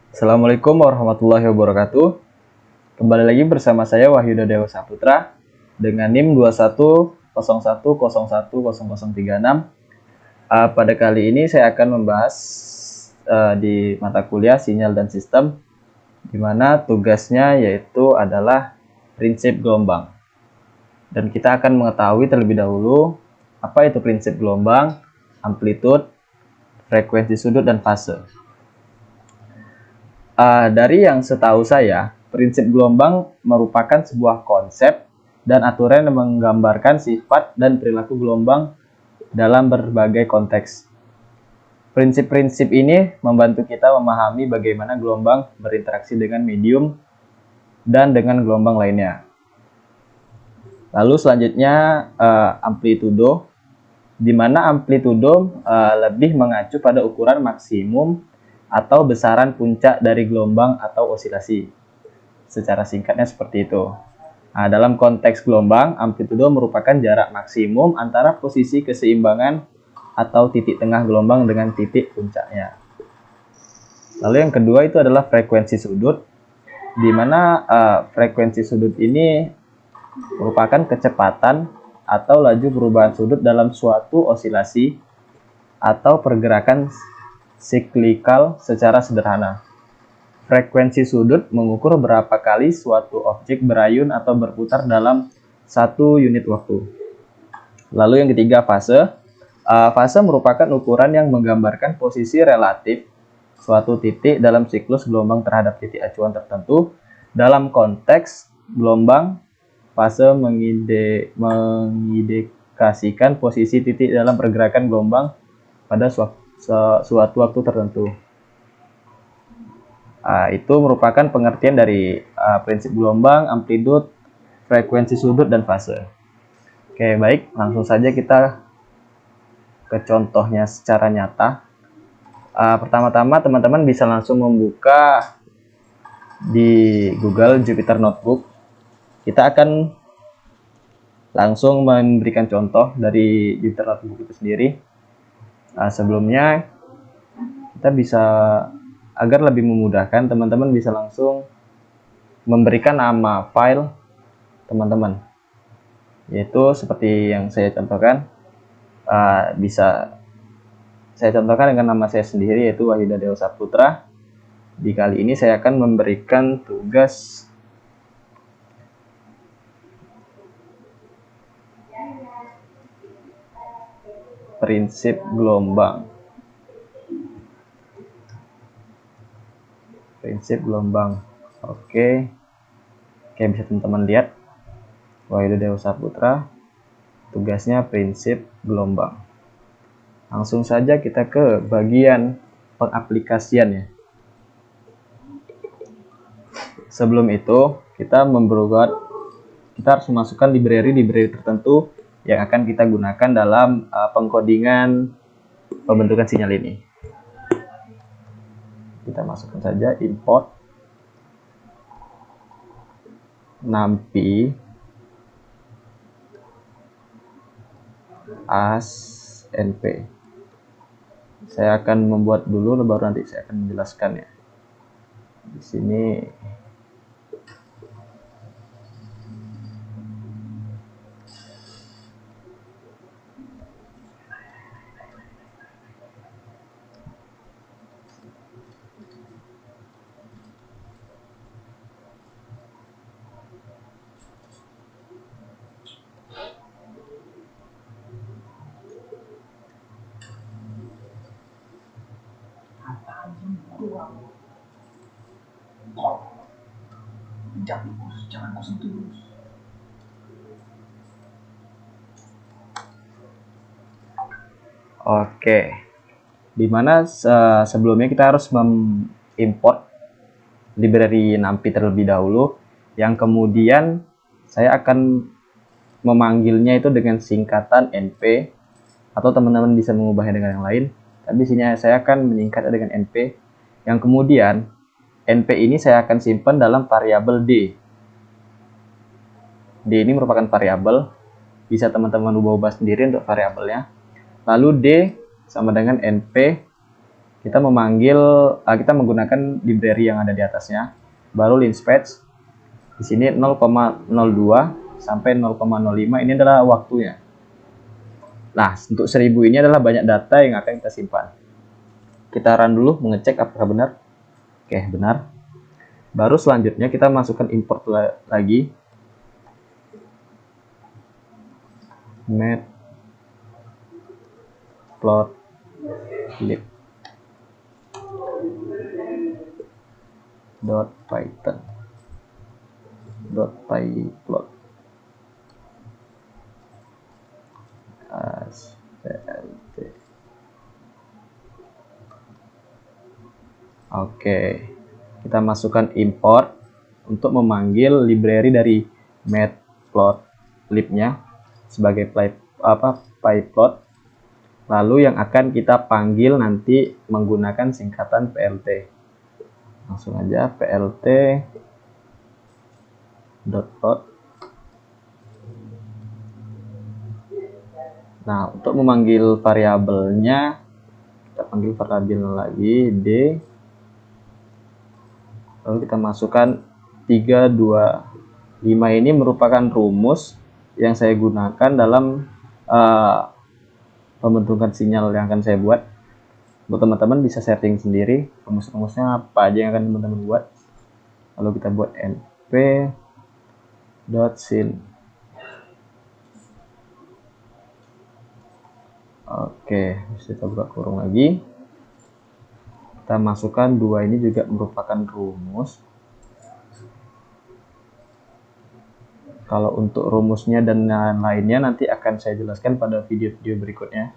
Assalamualaikum warahmatullahi wabarakatuh. Kembali lagi bersama saya Wahyu Dewa Saputra dengan NIM 2101010036. Pada kali ini saya akan membahas di mata kuliah sinyal dan sistem, di mana tugasnya yaitu adalah prinsip gelombang. Dan kita akan mengetahui terlebih dahulu apa itu prinsip gelombang, amplitude, frekuensi sudut, dan fase. Dari yang setahu saya, prinsip gelombang merupakan sebuah konsep dan aturan yang menggambarkan sifat dan perilaku gelombang dalam berbagai konteks. Prinsip-prinsip ini membantu kita memahami bagaimana gelombang berinteraksi dengan medium dan dengan gelombang lainnya. Lalu selanjutnya amplitudo, di mana amplitudo lebih mengacu pada ukuran maksimum atau besaran puncak dari gelombang atau osilasi. Secara singkatnya seperti itu. Nah, dalam konteks gelombang, amplitudo merupakan jarak maksimum antara posisi keseimbangan atau titik tengah gelombang dengan titik puncaknya. Lalu yang kedua itu adalah frekuensi sudut, di mana frekuensi sudut ini merupakan kecepatan atau laju perubahan sudut dalam suatu osilasi atau pergerakan siklikal secara sederhana. Frekuensi sudut mengukur berapa kali suatu objek berayun atau berputar dalam satu unit waktu. Lalu yang ketiga, fase. Fase merupakan ukuran yang menggambarkan posisi relatif suatu titik dalam siklus gelombang terhadap titik acuan tertentu. Dalam konteks gelombang, fase mengindikasikan posisi titik dalam pergerakan gelombang pada suatu waktu tertentu. Itu merupakan pengertian dari prinsip gelombang, amplitude, frekuensi sudut, dan fase. Oke, baik, langsung saja kita ke contohnya secara nyata. Pertama-tama teman-teman bisa langsung membuka di Google Jupyter Notebook. Kita akan langsung memberikan contoh dari Jupyter Notebook itu sendiri. Sebelumnya kita bisa, agar lebih memudahkan, teman-teman bisa langsung memberikan nama file teman-teman, yaitu seperti yang saya contohkan. Bisa saya contohkan dengan nama saya sendiri, yaitu Wahyu Dewa Saputra. Di kali ini saya akan memberikan tugas prinsip gelombang. Prinsip gelombang. Oke, bisa teman-teman lihat, Wahyu Dewa Saputra, tugasnya prinsip gelombang. Langsung saja kita ke bagian pengaplikasian ya. Sebelum itu, kita harus memasukkan library tertentu yang akan kita gunakan dalam pengkodingan pembentukan sinyal ini. Kita masukkan saja import numpy as np. Saya akan membuat dulu, baru nanti saya akan menjelaskan ya. Di sini jangan kosong terus. Oke, dimana sebelumnya kita harus mengimport library numpy terlebih dahulu, yang kemudian saya akan memanggilnya itu dengan singkatan np, atau teman-teman bisa mengubahnya dengan yang lain. Tapi sini saya akan menyingkatnya dengan np, yang kemudian np ini saya akan simpan dalam variabel d. D ini merupakan variabel, bisa teman-teman ubah-ubah sendiri untuk variabelnya. Lalu D sama dengan NP kita kita menggunakan library yang ada di atasnya, baru linspatch. Di sini 0,02 sampai 0,05 ini adalah waktunya. Nah, untuk 1000 ini adalah banyak data yang akan kita simpan. Kita run dulu mengecek apakah benar. Oke, benar. Baru selanjutnya kita masukkan import lagi. Matplotlib .python.pyplot plt. Oke, kita masukkan import untuk memanggil library dari matplotlib-nya sebagai pyplot. Lalu yang akan kita panggil nanti menggunakan singkatan plt. Langsung aja plt.plot. Nah, untuk memanggil variabelnya, kita panggil variabel lagi d. Lalu kita masukkan 325. Ini merupakan rumus yang saya gunakan dalam pembentukan sinyal yang akan saya buat. Buat teman-teman bisa setting sendiri rumus-rumusnya apa aja yang akan teman-teman buat. Lalu kita buat np.syn. Oke, bisa kita buka kurung lagi. Kita masukkan 2 ini juga merupakan rumus. Kalau untuk rumusnya dan lainnya nanti akan saya jelaskan pada video-video berikutnya.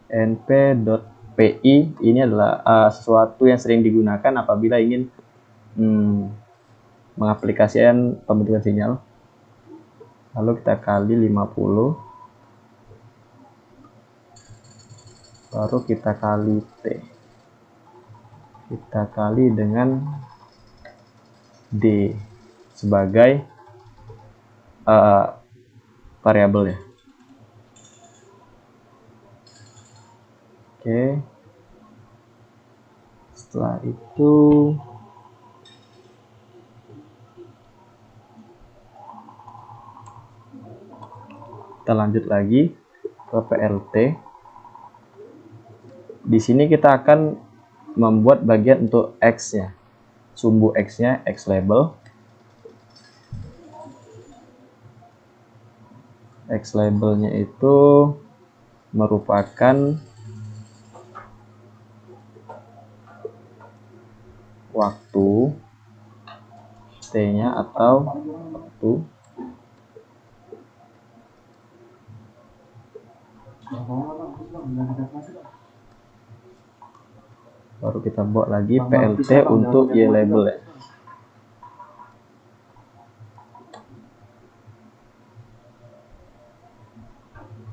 np.pi ini adalah sesuatu yang sering digunakan apabila ingin mengaplikasikan pembentukan sinyal. Lalu kita kali 50. Baru kita kali T. Kita kali dengan D sebagai variabel ya. Oke. Setelah itu kita lanjut lagi ke plt. Di sini kita akan membuat bagian untuk X-nya. Sumbu X-nya, X label. X labelnya itu merupakan waktu, T-nya atau waktu. Baru kita buat lagi plt untuk y label ya.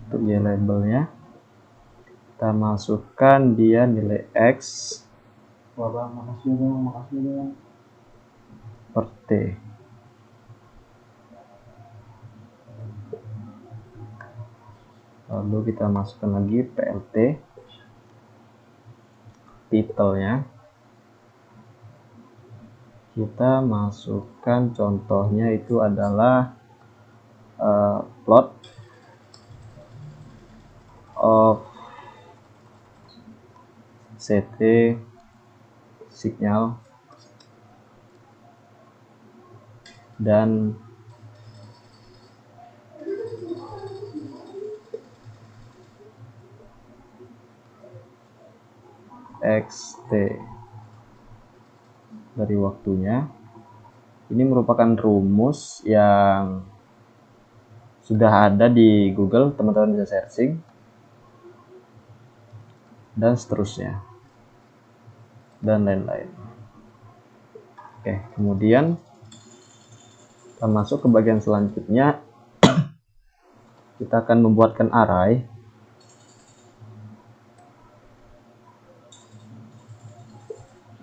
Untuk y labelnya kita masukkan dia nilai x per t. Lalu kita masukkan lagi plt title-nya. Kita masukkan contohnya itu adalah plot of CT signal dan xt dari waktunya. Ini merupakan rumus yang sudah ada di Google, teman-teman bisa searching dan seterusnya dan lain-lain. Oke, kemudian kita masuk ke bagian selanjutnya. Kita akan membuatkan array.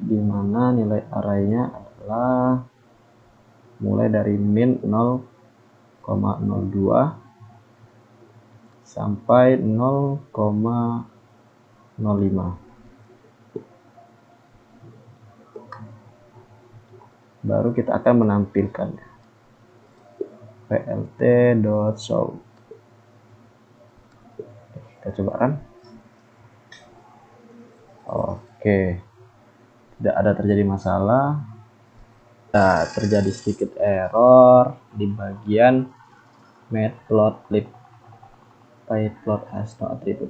Di mana nilai arraynya adalah mulai dari min 0,02 sampai 0,5. 05. Baru kita akan menampilkannya. plt.show. Kita coba run. Oke, tidak ada terjadi masalah. Nah, terjadi sedikit error di bagian matplotlib. Pyplot has no attribute.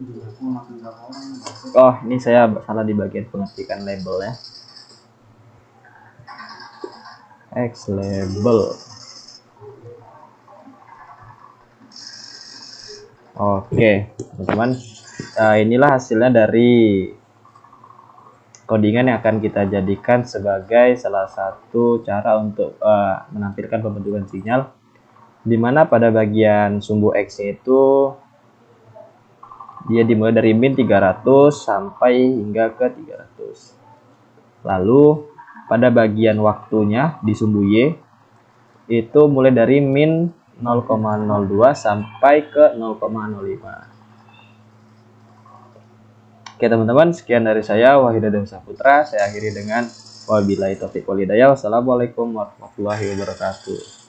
Oh, ini saya salah di bagian pengetikan label ya. X label. Oke, teman-teman. Inilah hasilnya dari codingan yang akan kita jadikan sebagai salah satu cara untuk menampilkan pembentukan sinyal, di mana pada bagian sumbu X itu dia dimulai dari min 300 sampai hingga ke 300. Lalu pada bagian waktunya di sumbu Y itu mulai dari min 0,02 sampai ke 0,05. Oke teman-teman, sekian dari saya Wahid Adam Saputra. Saya akhiri dengan wabillahi taufiq wal hidayah. Wassalamualaikum warahmatullahi wabarakatuh.